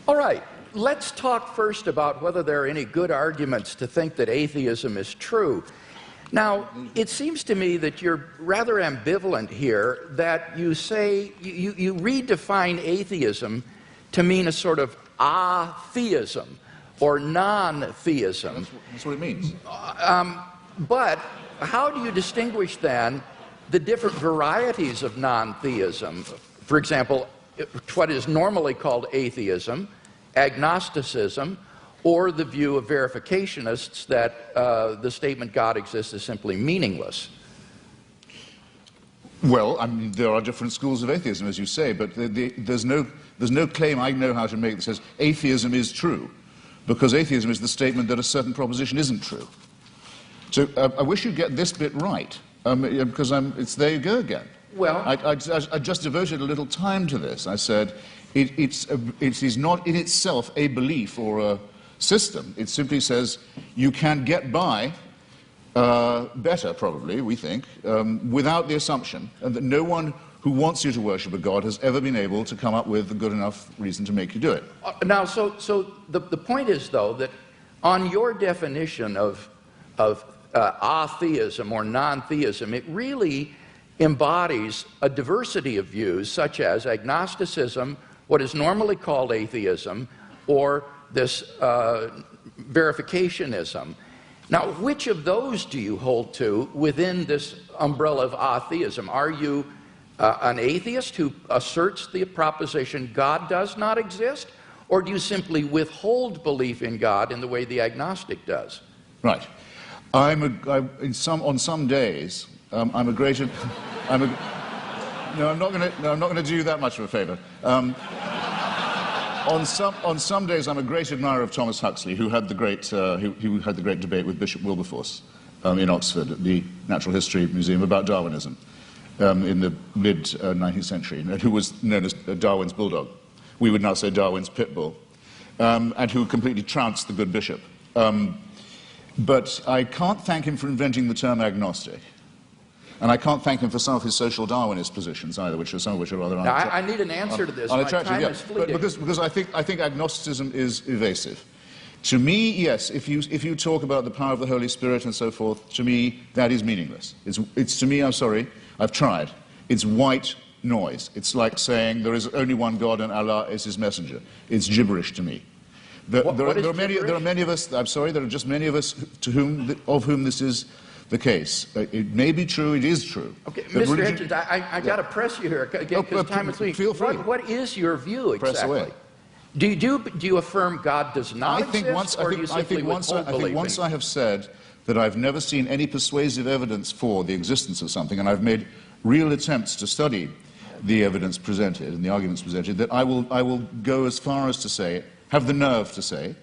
All right, let's talk first about whether there are any good arguments to think that atheism is true. Now, it seems to me that you're rather ambivalent here, that you say, you redefine atheism to mean a sort of atheism or non-theism. That's what it means. But how do you distinguish then the different varieties of non-theism? For example, what is normally called atheism, agnosticism, or the view of verificationists that the statement God exists is simply meaningless? Well, I mean, there are different schools of atheism, as you say, but there's no claim I know how to make that says atheism is true, because atheism is the statement that a certain proposition isn't true. So I wish you'd get this bit right, because it's there you go again. Well, I just devoted a little time to this. I said it is not in itself a belief or a system. It simply says you can get by better, probably, we think, without the assumption that no one who wants you to worship a god has ever been able to come up with a good enough reason to make you do it. Now, so the point is, though, that on your definition of atheism or non-theism, it really embodies a diversity of views, such as agnosticism, what is normally called atheism, or this verificationism. Now, which of those do you hold to within this umbrella of atheism? Are you an atheist who asserts the proposition God does not exist, or do you simply withhold belief in God in the way the agnostic does? Right. On some days, I'm a great. No, I'm not going to do you that much of a favor. On some days, I'm a great admirer of Thomas Huxley, who had the great debate with Bishop Wilberforce in Oxford at the Natural History Museum about Darwinism in the mid-19th century, and who was known as Darwin's bulldog. We would now say Darwin's pit bull, and who completely trounced the good bishop. But I can't thank him for inventing the term agnostic. And I can't thank him for some of his social Darwinist positions either, some of which are rather unattractive. I need an answer to this. My time is fleeting. Because I think agnosticism is evasive. To me, yes, if you talk about the power of the Holy Spirit and so forth, to me, that is meaningless. It's to me, I'm sorry, I've tried. It's white noise. It's like saying there is only one God and Allah is his messenger. It's gibberish to me. There are many of us, I'm sorry, there are just many of us of whom this is the case. It may be true, it is true. Okay, Mr. Hitchens, I got to press you here, because time is leaving. Feel free. What is your view exactly? Press away. Do you affirm God does not exist, or do you simply withhold belief? I think once I have said that I've never seen any persuasive evidence for the existence of something, and I've made real attempts to study the evidence presented and the arguments presented, that I will go as far as to say, have the nerve to say,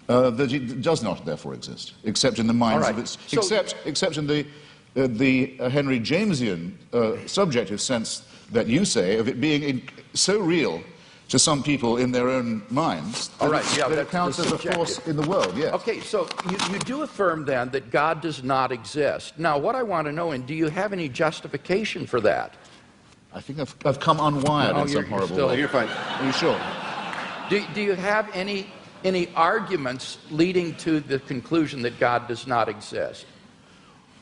that it does not therefore exist, except in the minds of its, except in the Henry Jamesian subjective sense that you say of it being so real to some people in their own minds that it counts as a force in the world. Yes. Okay, so you do affirm then that God does not exist. Now, what I want to know, and do you have any justification for that? I think I've come unwired in some horrible way. You're fine. Are you sure? Do you have any arguments leading to the conclusion that God does not exist?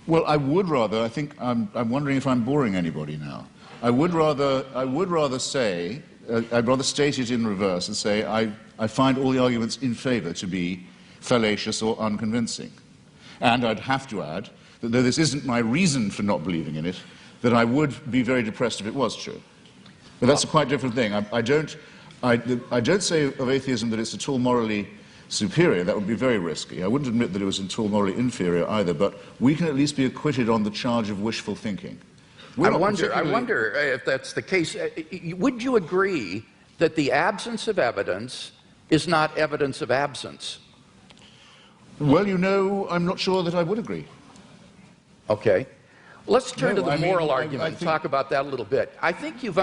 Well, I would rather. I think I'm wondering if I'm boring anybody now. I would rather say. I'd rather state it in reverse and say I find all the arguments in favour to be fallacious or unconvincing. And I'd have to add that though this isn't my reason for not believing in it, that I would be very depressed if it was true. But that's a quite different thing. I don't say of atheism that it's at all morally superior. That would be very risky. I wouldn't admit that it was at all morally inferior either, but we can at least be acquitted on the charge of wishful thinking. I wonder if that's the case. Would you agree that the absence of evidence is not evidence of absence? Well, you know, I'm not sure that I would agree. Okay. Let's turn to the moral argument and talk about that a little bit. I think you've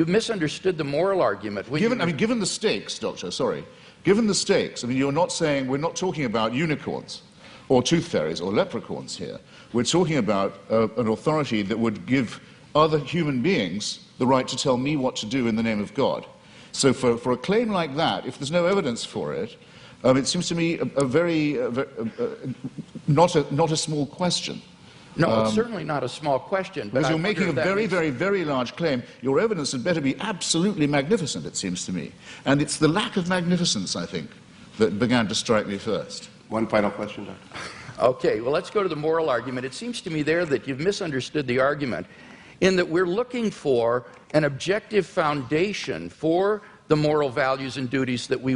misunderstood the moral argument. Given the stakes, Doctor, sorry. Given the stakes, you're not saying, we're not talking about unicorns or tooth fairies or leprechauns here. We're talking about an authority that would give other human beings the right to tell me what to do in the name of God. So for a claim like that, if there's no evidence for it, it seems to me not a small question. No, it's certainly not a small question. Because you're making a very, very, very large claim. Your evidence had better be absolutely magnificent, it seems to me. And it's the lack of magnificence, I think, that began to strike me first. One final question, Doctor. Okay, well, let's go to the moral argument. It seems to me there that you've misunderstood the argument in that we're looking for an objective foundation for the moral values and duties that we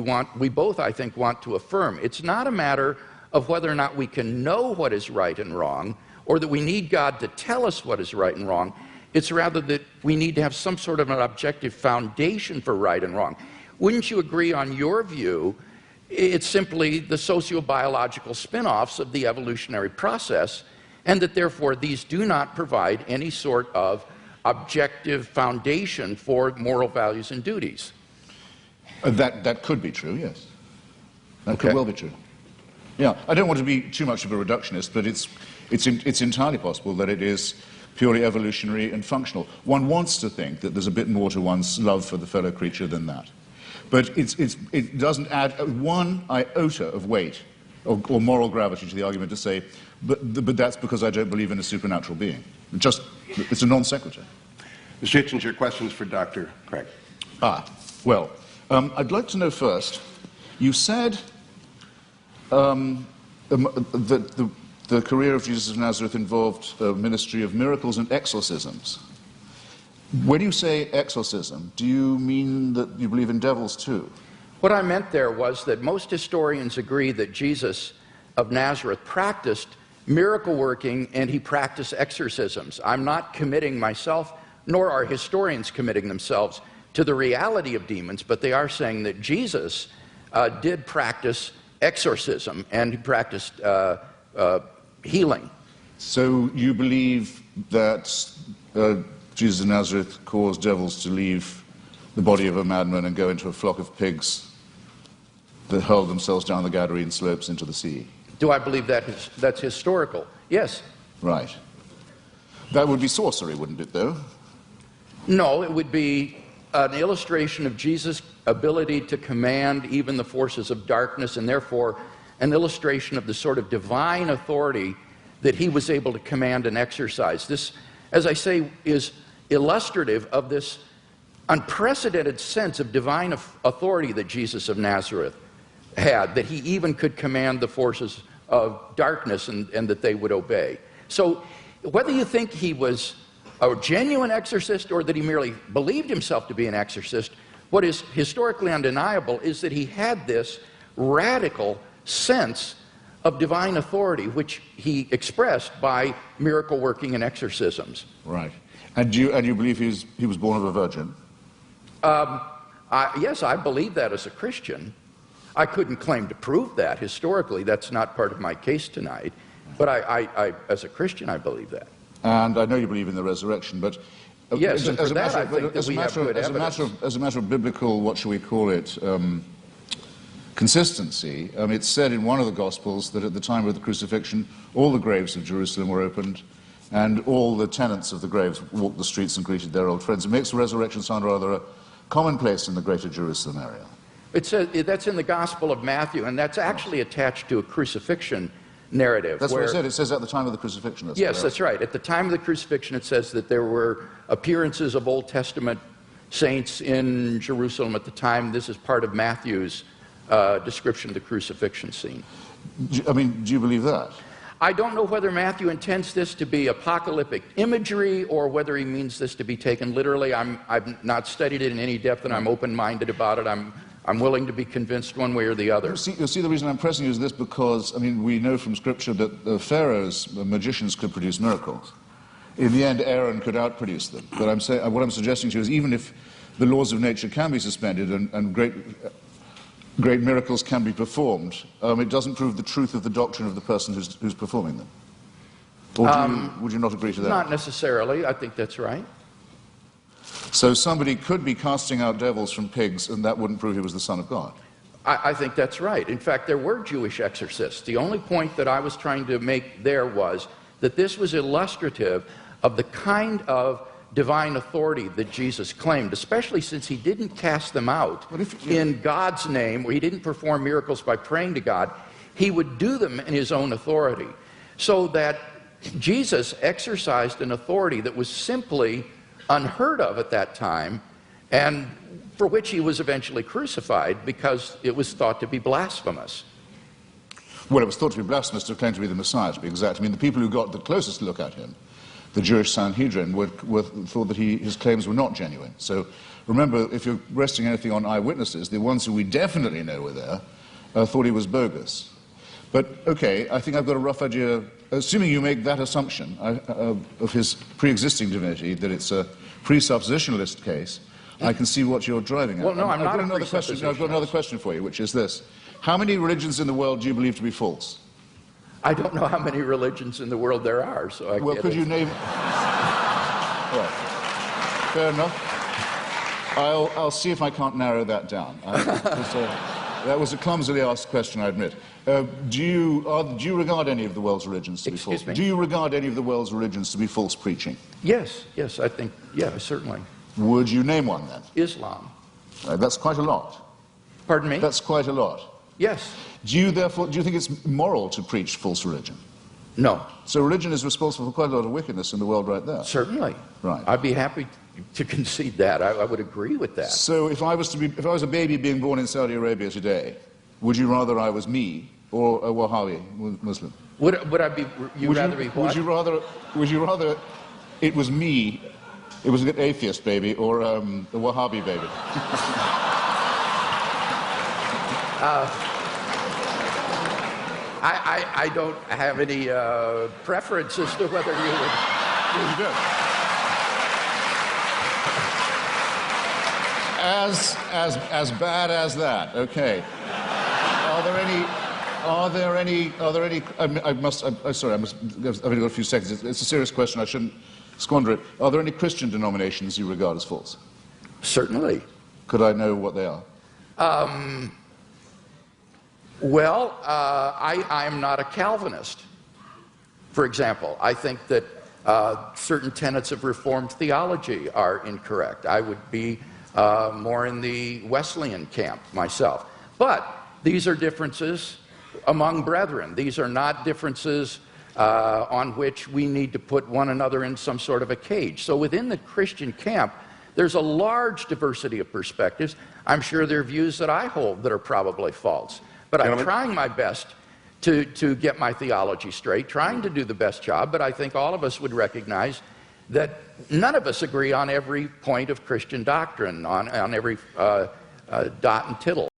both, I think, want to affirm. It's not a matter of whether or not we can know what is right and wrong, or that we need God to tell us what is right and wrong. It's rather that we need to have some sort of an objective foundation for right and wrong. Wouldn't you agree on your view? It's simply the sociobiological spin-offs of the evolutionary process, and that therefore these do not provide any sort of objective foundation for moral values and duties. That could be true, yes. That Okay. could well be true. Yeah, I don't want to be too much of a reductionist, but it's entirely possible that it is purely evolutionary and functional. One wants to think that there's a bit more to one's love for the fellow creature than that. But it doesn't add one iota of weight or moral gravity to the argument to say, but that's because I don't believe in a supernatural being. It's a non sequitur. Mr. Hitchens, your questions for Dr. Craig. Well, I'd like to know first, you said that the career of Jesus of Nazareth involved a ministry of miracles and exorcisms. When you say exorcism, do you mean that you believe in devils too? What I meant there was that most historians agree that Jesus of Nazareth practiced miracle working and he practiced exorcisms. I'm not committing myself, nor are historians committing themselves to the reality of demons, but they are saying that Jesus did practice exorcism and he practiced healing. So you believe that Jesus of Nazareth caused devils to leave the body of a madman and go into a flock of pigs that hurled themselves down the Gadarene slopes into the sea? Do I believe that's historical? Yes. Right. That would be sorcery, wouldn't it, though? No, it would be an illustration of Jesus' ability to command even the forces of darkness, and therefore an illustration of the sort of divine authority that he was able to command and exercise. This, as I say, is illustrative of this unprecedented sense of divine authority that Jesus of Nazareth had, that he even could command the forces of darkness and that they would obey. So whether you think he was a genuine exorcist or that he merely believed himself to be an exorcist, what is historically undeniable is that he had this radical sense of divine authority, which he expressed by miracle working and exorcisms. Right. And you believe he was born of a virgin? Yes, I believe that as a Christian. I couldn't claim to prove that historically. That's not part of my case tonight. But I as a Christian, I believe that. And I know you believe in the resurrection, but yes, and for that I think that we have good evidence. As a matter of biblical, what shall we call it, consistency, it's said in one of the Gospels that at the time of the crucifixion, all the graves of Jerusalem were opened, and all the tenants of the graves walked the streets and greeted their old friends. It makes the resurrection sound rather a commonplace in the greater Jerusalem area. It says, that's in the Gospel of Matthew, and that's actually attached to a crucifixion narrative. That's what I said. It says at the time of the crucifixion. Yes, that's right. At the time of the crucifixion, it says that there were appearances of Old Testament saints in Jerusalem at the time. This is part of Matthew's description of the crucifixion scene. I mean, do you believe that? I don't know whether Matthew intends this to be apocalyptic imagery or whether he means this to be taken literally. I've not studied it in any depth, and I'm open-minded about it. I'm willing to be convinced one way or the other. You see, the reason I'm pressing you is this because, I mean, we know from Scripture that the pharaohs, the magicians, could produce miracles. In the end, Aaron could outproduce them. But what I'm suggesting to you is even if the laws of nature can be suspended and great miracles can be performed, it doesn't prove the truth of the doctrine of the person who's performing them. Or would you not agree to that? Not necessarily. I think that's right. So somebody could be casting out devils from pigs, and that wouldn't prove he was the Son of God. I think that's right. In fact, there were Jewish exorcists. The only point that I was trying to make there was that this was illustrative of the kind of divine authority that Jesus claimed, especially since he didn't cast them out in God's name, where he didn't perform miracles by praying to God. He would do them in his own authority. So that Jesus exercised an authority that was simply unheard of at that time, and for which he was eventually crucified because it was thought to be blasphemous. Well, it was thought to be blasphemous to claim to be the Messiah, to be exact. I mean, the people who got the closest look at him, the Jewish Sanhedrin, thought that his claims were not genuine. So remember, if you're resting anything on eyewitnesses, the ones who we definitely know were there thought he was bogus. But, okay, I think I've got a rough idea, assuming you make that assumption of his pre-existing divinity, that it's a presuppositionalist case, I can see what you're driving at. Well, no, I'm not a another question. presuppositionalist. I've got another question for you, which is this. How many religions in the world do you believe to be false? I don't know how many religions in the world there are, so I Well, can't could you name... Right. Fair enough. I'll see if I can't narrow that down. That was a clumsily asked question, I admit. Do you regard any of the world's religions to be false? Excuse me? Do you regard any of the world's religions to be false preaching? Yes, I think, yeah, certainly. Would you name one, then? Islam. That's quite a lot. Pardon me? That's quite a lot. Yes. Do you think it's moral to preach false religion? No. So religion is responsible for quite a lot of wickedness in the world right there. Certainly. Right. I'd be happy to concede that. I would agree with that. So if I was a baby being born in Saudi Arabia today, would you rather I was me or a Wahhabi Muslim? Would I be? Would you rather it was me? It was an atheist baby or a Wahhabi baby? I don't have any preference as to whether you would. You do. As bad as that. Okay. I've only got a few seconds. It's a serious question. I shouldn't squander it. Are there any Christian denominations you regard as false? Certainly. Could I know what they are? Well, I'm not a Calvinist, for example. I think that certain tenets of Reformed theology are incorrect. I would be more in the Wesleyan camp myself. But these are differences among brethren. These are not differences on which we need to put one another in some sort of a cage. So within the Christian camp, there's a large diversity of perspectives. I'm sure there are views that I hold that are probably false. But I'm trying my best to get my theology straight, trying to do the best job, but I think all of us would recognize that none of us agree on every point of Christian doctrine, on every dot and tittle.